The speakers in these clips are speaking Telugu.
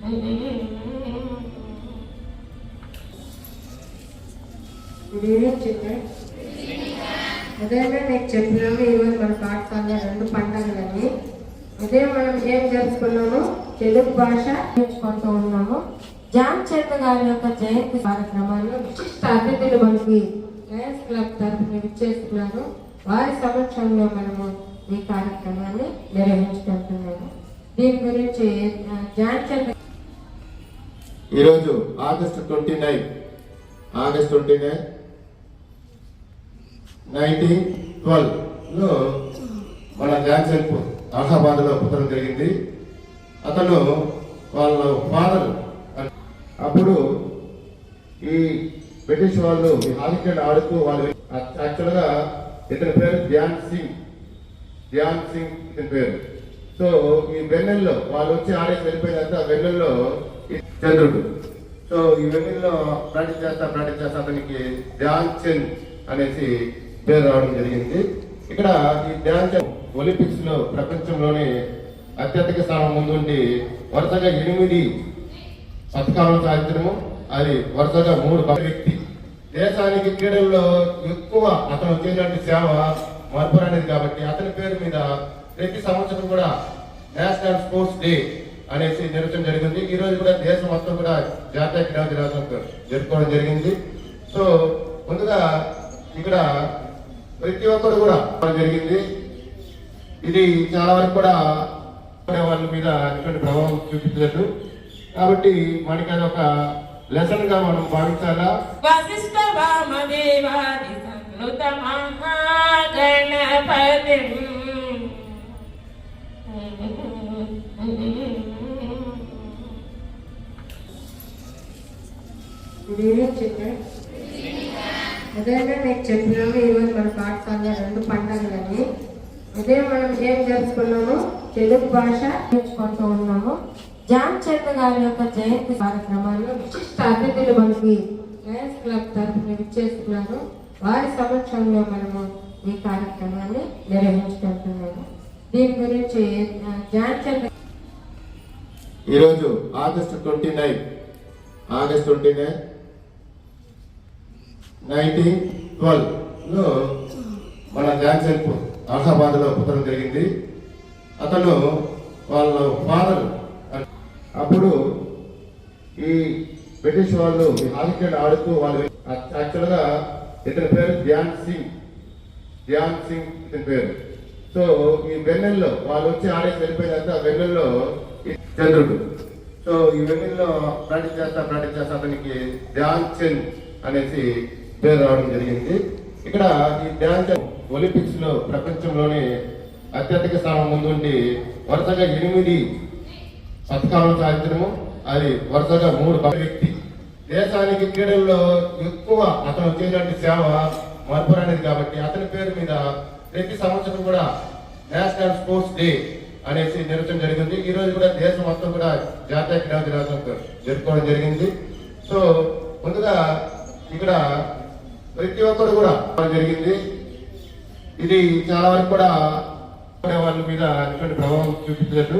ఉదయమే మీకు చెప్పినాము ఈరోజు మన పాఠశాలలో 2 పండుగలని. ఉదయం మనం ఏం జరుపుకున్నాము? తెలుగు భాష నేర్చుకుంటూ ఉన్నాము. జాన్ చంద్ర గారి యొక్క జయంతి కార్యక్రమాల్లో విశిష్ట అతిథులు మనకి లయన్స్ క్లబ్ తరఫున విచ్చేస్తున్నారు. వారి సమక్షంలో మనము ఈ కార్యక్రమాన్ని నిర్వహించుకుంటున్నాము. దీని గురించి జాన్ చంద్ర ఈరోజు ఆగస్టు 29 1912లో మన జాన్సన్ అలహాబాద్లో పుట్టడం జరిగింది. అతను వాళ్ళ ఫాదర్ అప్పుడు ఈ బ్రిటిష్ వాళ్ళు హాకీ ఆడుతూ వాళ్ళు యాక్చువల్గా ఇతని పేరు ధ్యాన్ సింగ్ ఇతని పేరు. సో ఈ వెన్నెల్లో వాళ్ళు వచ్చి ఆడేసి వెళ్ళిపోయినాక వెన్నెల్లో చంద్రుడు. సో ఈ వెన్నెల్లో ప్రాక్టీస్ చేస్తా అతనికి ధ్యాన్ చంద్ అనేసి పేరు రావడం జరిగింది. ఇక్కడ ఈ ధ్యాన్ చంద్ ఒలింపిక్స్ లో ప్రపంచంలోనే అత్యధిక స్థానం ముందుండి వరుసగా 8 పథకాలను సాధించడము, అది వరుసగా 3 వ్యక్తి. దేశానికి క్రీడల్లో ఎక్కువ అతను చేసినటువంటి సేవ మరపురానిది కాబట్టి అతని పేరు మీద ప్రతి సంవత్సరం కూడా నేషనల్ స్పోర్ట్స్ డే అనేసి నిర్వహించడం జరిగింది. ఈ రోజు కూడా దేశం మొత్తం కూడా జాతీయ క్రీడా దినోత్సవం జరుపుకోవడం జరిగింది. సో ముందుగా ఇక్కడ ప్రతి ఒక్కరు కూడా జరిగింది. ఇది చాలా వరకు కూడా వాళ్ళ మీద ఎటువంటి ప్రభావం చూపించలేదు కాబట్టి మనకి అది ఒక లెసన్ గా మనం భావించాలా. ఉదయమే మీకు చెప్పినాము ఈరోజు మన పాఠశాలలో 2 పండుగలని. ఉదయం మనం ఏం జరుపుకున్నాము? తెలుగు భాష నేర్చుకుంటూ ఉన్నాము. జాన్ చంద్ర గారి యొక్క జయంతి కార్యక్రమాల్లో విశిష్ట అతిథులు మనకి లయన్స్ క్లబ్ తరఫున విచ్చేస్తున్నారు. వారి సమక్షంలో మనము ఈ కార్యక్రమాన్ని నిర్వహించుకుంటున్నాము. దీని గురించి జాన్ చంద్ర ఈరోజు ఆగస్టు 29 1912లో మన జాన్సన్ అలహాబాద్లో పుట్టడం జరిగింది. అతను వాళ్ళ ఫాదర్ అప్పుడు ఈ బ్రిటిష్ వాళ్ళు హాకీ ఆడుతూ వాళ్ళు యాక్చువల్గా ఇతని పేరు ధ్యాన్ సింగ్ ఇతని పేరు. సో ఈ వెన్నెల్లో వాళ్ళు వచ్చి ఆడేసి వెళ్ళిపోయినాక వెన్నెల్లో చంద్రుడు. సో ఈ వెన్నెల్లో ప్రాక్టీస్ చేస్తా అతనికి ధ్యాన్ చంద్ అనేసి పేరు రావడం జరిగింది. ఇక్కడ ఈ ధ్యాన్ చంద్ ఒలింపిక్స్ లో ప్రపంచంలోనే అత్యధిక స్థానం ముందుండి వరుసగా 8 పథకాలను సాధించడము, అది వరుసగా 3 వ్యక్తి. దేశానికి క్రీడల్లో ఎక్కువ అతను చేసినటువంటి సేవ మరపురానిది కాబట్టి అతని పేరు మీద ప్రతి సంవత్సరం కూడా నేషనల్ స్పోర్ట్స్ డే అనేసి నిర్వహించడం జరిగింది. ఈ రోజు కూడా దేశం మొత్తం కూడా జాతీయ క్రీడా దినోత్సవం జరుపుకోవడం జరిగింది. సో ముందుగా ఇక్కడ ప్రతి ఒక్కరు కూడా జరిగింది. ఇది చాలా వరకు కూడా వాళ్ళ మీద ఎటువంటి ప్రభావం చూపించలేదు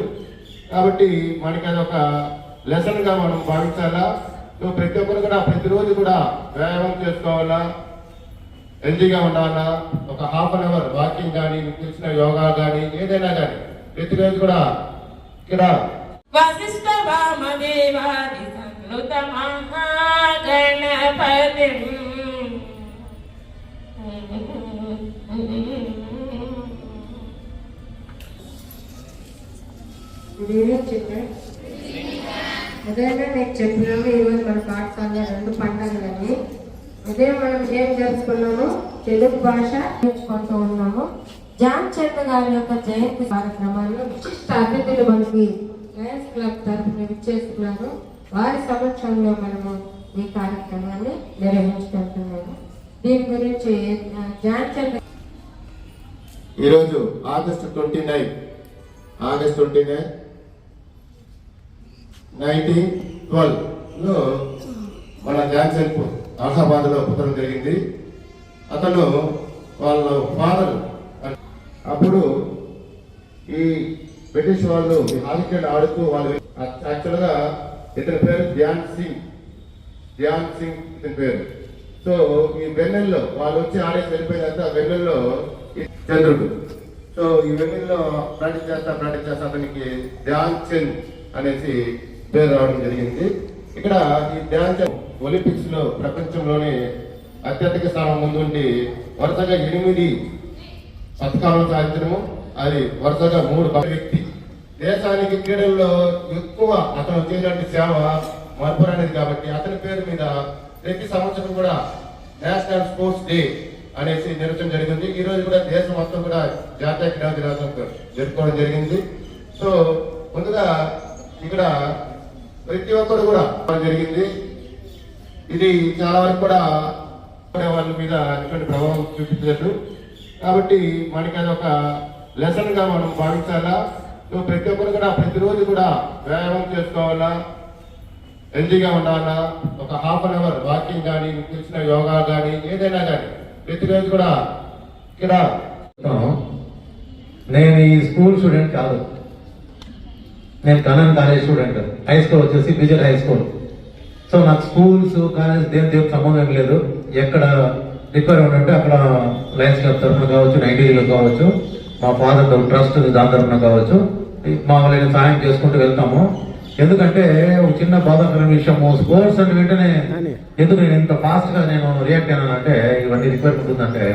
కాబట్టి మనకి అది ఒక లెసన్ గా మనం భావించాలా. సో ప్రతి ఒక్కరు కూడా ప్రతిరోజు కూడా వ్యాయామం చేసుకోవాలా, హెల్తీగా ఉండాలా. ఒక ½ an hour వాకింగ్ కానీ, తెలిసిన యోగా కానీ ఏదైనా కానీ ప్రతిరోజు కూడా ఇక్కడ ఉదయమే మీకు చెప్పినాము ఈరోజు మన పాఠశాలలో 2 పండుగలని. ఉదయం మనం ఏం జరుపుకున్నాము? తెలుగు భాష నేర్చుకుంటూ ఉన్నాము. జాన్ చంద్ర గారి యొక్క జయంతి కార్యక్రమాల్లో విశిష్ట అతిథులు మనకి లయన్స్ క్లబ్ తరఫున విచ్చేస్తున్నారు. వారి సమక్షంలో మనము ఈ కార్యక్రమాన్ని నిర్వహించుకుంటున్నాము. దీని గురించి జాన్ చంద్ర ఈరోజు ఆగస్టు 29 1912లో మన జాన్సన్ అలహాబాద్లో పుట్టడం జరిగింది. అతను వాళ్ళ ఫాదర్ అప్పుడు ఈ బ్రిటిష్ వాళ్ళు హాకీ ఆడుతూ వాళ్ళు యాక్చువల్గా ఇతని పేరు ధ్యాన్ సింగ్ ఇతని పేరు. సో ఈ వెన్నెల్లో వాళ్ళు వచ్చి ఆడేసి వెళ్ళిపోయిన తర్వాత వెన్నెల్లో చంద్రుడు. సో ఈ వెన్నెల్లో ప్రాక్టీస్ చేస్తా అతనికి ధ్యాన్ చంద్ అనేసి పేరు రావడం జరిగింది. ఇక్కడ ఈ ధ్యాన్ చంద్ ఒలింపిక్స్ లో ప్రపంచంలోనే అత్యధిక స్థానం ముందుండి వరుసగా 8 పథకాలను సాధించడము, అది వరుసగా 3 వ్యక్తి. దేశానికి క్రీడల్లో ఎక్కువ అతను చేసినటువంటి సేవ మరపురానిది కాబట్టి అతని పేరు మీద ప్రతి సంవత్సరం కూడా నేషనల్ స్పోర్ట్స్ డే అనేసి నిర్వహించడం జరిగింది. ఈ రోజు కూడా దేశం మొత్తం కూడా జాతీయ క్రీడా దినోత్సవం జరుపుకోవడం జరిగింది. సో ముందుగా ఇక్కడ ప్రతి ఒక్కరు కూడా జరిగింది. ఇది చాలా వరకు కూడా వాళ్ళ మీద ఎటువంటి ప్రభావం చూపించలేదు కాబట్టి మనకి అది ఒక లెసన్ గా మనం భావించాలా. సో ప్రతి ఒక్కరు కూడా ప్రతిరోజు కూడా వ్యాయామం చేసుకోవాలా, హెల్తీగా ఉండాలా. ఒక హాఫ్ అన్ అవర్ వాకింగ్ కానీ, తెలిసిన యోగా కానీ ఏదైనా కానీ ప్రతిరోజు కూడా ఇక్కడ. నేను ఈ స్కూల్ స్టూడెంట్ కాదు, నేను Kannan college student. High school వచ్చేసి విజయ్ హై స్కూల్. సో నాకు స్కూల్స్ కాలేజ్ దేనికి సంబంధం లేదు. ఎక్కడ రిక్వైర్మెంట్ ఉంటే అక్కడ లయన్స్ క్లబ్ తరఫున కావచ్చు, ఐటీలో కావచ్చు, మా ఫాదర్ ట్రస్ట్ దాని తరఫున కావచ్చు, మా వాళ్ళని సాయం చేసుకుంటూ వెళ్తాము. ఎందుకంటే ఒక చిన్న బాధాకరమైన విషయము, స్పోర్ట్స్ అంటే వెంటనే ఎందుకు నేను ఇంత ఫాస్ట్ గా నేను రియాక్ట్ అయినానంటే, ఇవన్నీ రిక్వైర్మెంట్ ఉందంటే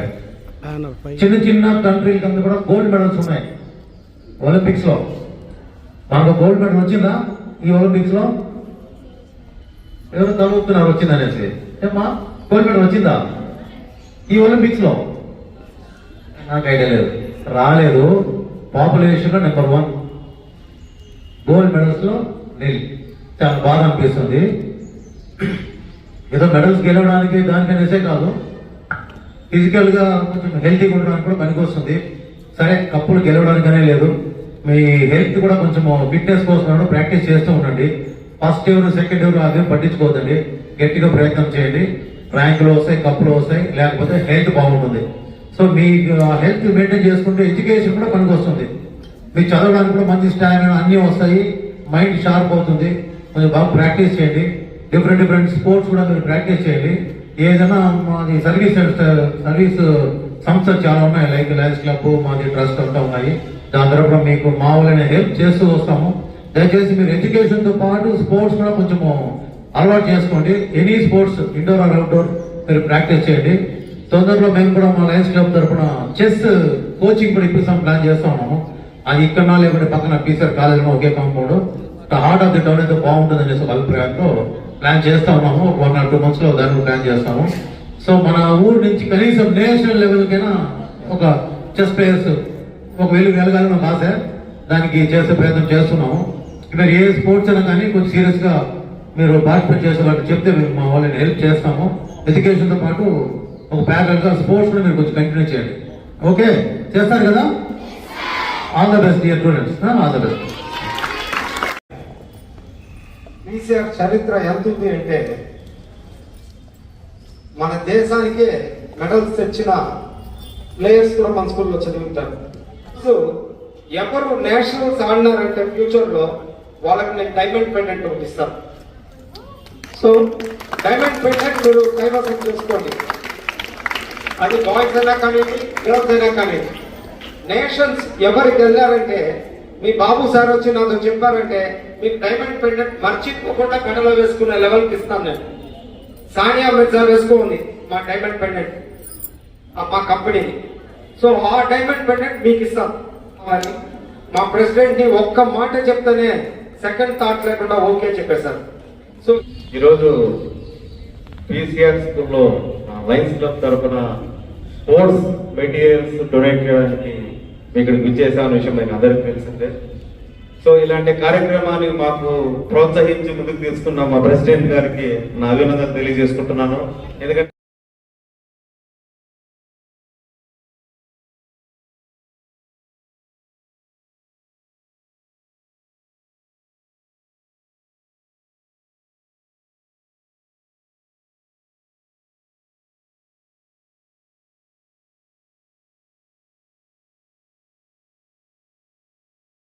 చిన్న చిన్న కంట్రీలకి అంతా కూడా గోల్డ్ మెడల్స్ ఉన్నాయి ఒలింపిక్స్ లో. మనకు గోల్డ్ మెడల్ వచ్చిందా ఈ ఒలింపిక్స్ లో? ఎవరు తలుపుతున్నారు వచ్చిందనేసి? ఏమ్మా గోల్డ్ మెడల్ వచ్చిందా ఈ ఒలింపిక్స్ లో? నాకు ఐడియా లేదు, రాలేదు. పాపులేషన్ లో నెంబర్ 1, గోల్డ్ మెడల్స్ లో నీళ్ళు. చాలా బాధ అనిపిస్తుంది. ఏదో మెడల్స్ గెలవడానికి దానికనేసే కాదు, ఫిజికల్ గా కొంచెం హెల్తీగా ఉండడానికి కూడా పనికి వస్తుంది. సరే కప్పులు గెలవడానికనే లేదు, మీ హెల్త్ కూడా కొంచెం ఫిట్నెస్ కోసం ప్రాక్టీస్ చేస్తూ ఉండండి. ఫస్ట్ ఎవరు సెకండ్ ఎవరు అదే పట్టించుకోవద్దండి, గట్టిగా ప్రయత్నం చేయండి. ర్యాంకులు వస్తాయి, కప్పులు వస్తాయి, లేకపోతే హెల్త్ బాగుంటుంది. సో మీ హెల్త్ మెయింటైన్ చేసుకుంటే ఎడ్యుకేషన్ కూడా పనికి వస్తుంది. మీకు చదవడానికి కూడా మంచి స్టామినా అన్నీ వస్తాయి, మైండ్ షార్ప్ అవుతుంది. కొంచెం బాగా ప్రాక్టీస్ చేయండి. డిఫరెంట్ స్పోర్ట్స్ కూడా మీరు ప్రాక్టీస్ చేయండి. ఏదైనా మాది సర్వీస్ సంస్థలు చాలా ఉన్నాయి, లైక్ లయన్స్ క్లబ్, మాది ట్రస్ట్ అంతా ఉన్నాయి. దాని తరపున మీకు మామూలైన హెల్ప్ చేస్తూ వస్తాము. దయచేసి మీరు ఎడ్యుకేషన్ తో పాటు స్పోర్ట్స్ కూడా కొంచెము అలవాటు చేసుకోండి. Any sports indoor or outdoor మీరు ప్రాక్టీస్ చేయండి. తొందరలో మేము కూడా మా లయన్స్ క్లబ్ తరఫున చెస్ కోచింగ్ కూడా ఇప్పిస్తాం ప్లాన్ చేస్తా ఉన్నాము. అది ఇక్కడ లేకుంటే పక్కన పీసర్ కాలేజ్ ఒకే compound, heart of the town అయితే బాగుంటుంది అనేసి ఒక అభిప్రాయంతో ప్లాన్ చేస్తా ఉన్నాము. 1 or 2 months లో దాన్ని ప్లాన్ చేస్తాము. సో మన ఊరు నుంచి కనీసం నేషనల్ లెవెల్ కైనా ఒక చెస్ ప్లేయర్స్ ఒక వెళ్ళగాలని ఒక ఆశ, దానికి చేసే ప్రయత్నం చేస్తున్నాము. మీరు ఏ స్పోర్ట్స్ అయినా కానీ కొంచెం సీరియస్ గా మీరు పార్టిసిపేట్ చేసే వాళ్ళకి చెప్తే మేము మా వాళ్ళని హెల్ప్ చేస్తాము. ఎడ్యుకేషన్ తో పాటు ఒక ప్యారల్ గా స్పోర్ట్స్ కూడా మీరు కొంచెం కంటిన్యూ చేయండి. ఓకే, చేస్తారు కదా? All the best dear students, all the best. PCR చరిత్ర ఎంత ఉంది అంటే, మన దేశానికే మెడల్స్ తెచ్చిన ప్లేయర్స్ కూడా మన స్కూల్లో చదువుతారు. సో ఎవరు నేషనల్స్ ఆడినారంటే ఫ్యూచర్ లో వాళ్ళకి నేను డైమండ్ పెండెంట్ ఒకటి ఇస్తాను. సో డైమండ్ పెండెంట్ మీరు కైవసం చేసుకోండి. అది బాయ్స్ అయినా కానీ గర్ల్స్ అయినా కానీ. నేషన్స్ ఎవరికి వెళ్ళారంటే, మీ బాబు సార్ వచ్చి నాతో చెప్పారంటే మీకు డైమండ్ పెండెంట్ మర్చిపోకుండా మెడలో వేసుకునే లెవెల్కి ఇస్తాను నేను. సానియా మిర్జా వేసుకోండి మా డైమండ్ పెండెంట్ మా కంపెనీని. సో ఆ డైమండ్ పెండెంట్ మీకు ఇస్తాం. మా ప్రెసిడెంట్ ని ఒక్క మాట చెప్తేనే సెకండ్ థాట్ లేకుండా ఓకే చెప్పేశారు. సో ఈరోజు పీసీఆర్ స్కూల్లో లయన్స్ క్లబ్ తరఫున స్పోర్ట్స్ మెటీరియల్స్ డొనేట్ చేయడానికి ఇక్కడికి విచ్చేసామన్న విషయం నాకు అందరికీ తెలిసిందే. సో ఇలాంటి కార్యక్రమాన్ని మాకు ప్రోత్సహించి ముందుకు తీసుకున్న మా ప్రెసిడెంట్ గారికి నా అభినందనలు తెలియజేసుకుంటున్నాను. ఎందుకంటే